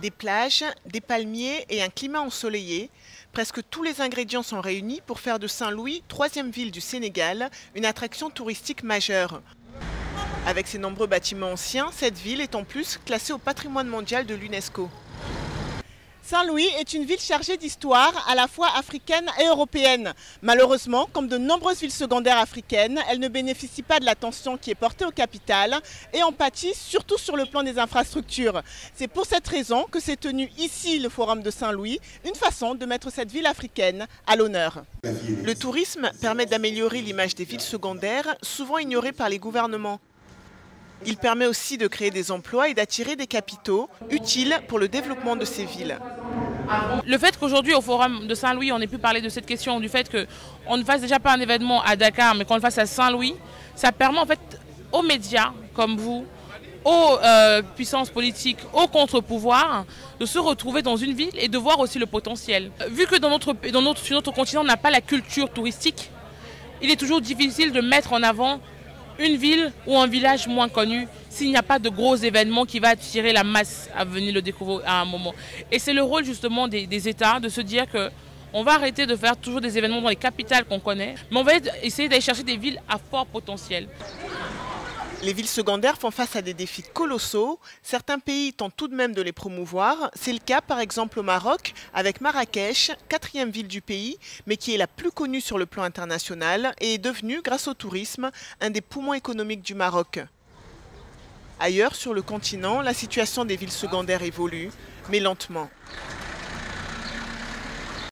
Des plages, des palmiers et un climat ensoleillé, presque tous les ingrédients sont réunis pour faire de Saint-Louis, troisième ville du Sénégal, une attraction touristique majeure. Avec ses nombreux bâtiments anciens, cette ville est en plus classée au patrimoine mondial de l'UNESCO. Saint-Louis est une ville chargée d'histoire, à la fois africaine et européenne. Malheureusement, comme de nombreuses villes secondaires africaines, elle ne bénéficie pas de l'attention qui est portée aux capitales et en pâtit surtout sur le plan des infrastructures. C'est pour cette raison que s'est tenu ici le Forum de Saint-Louis, une façon de mettre cette ville africaine à l'honneur. Le tourisme permet d'améliorer l'image des villes secondaires, souvent ignorées par les gouvernements. Il permet aussi de créer des emplois et d'attirer des capitaux utiles pour le développement de ces villes. Le fait qu'aujourd'hui au Forum de Saint-Louis, on ait pu parler de cette question, du fait qu'on ne fasse déjà pas un événement à Dakar, mais qu'on le fasse à Saint-Louis, ça permet en fait aux médias comme vous, aux puissances politiques, aux contre-pouvoirs, de se retrouver dans une ville et de voir aussi le potentiel. Vu que sur notre continent, on n'a pas la culture touristique, il est toujours difficile de mettre en avant une ville ou un village moins connu s'il n'y a pas de gros événements qui va attirer la masse à venir le découvrir à un moment. Et c'est le rôle justement des États de se dire qu'on va arrêter de faire toujours des événements dans les capitales qu'on connaît, mais on va essayer d'aller chercher des villes à fort potentiel. Les villes secondaires font face à des défis colossaux. Certains pays tentent tout de même de les promouvoir. C'est le cas par exemple au Maroc avec Marrakech, quatrième ville du pays, mais qui est la plus connue sur le plan international et est devenue, grâce au tourisme, un des poumons économiques du Maroc. Ailleurs, sur le continent, la situation des villes secondaires évolue, mais lentement.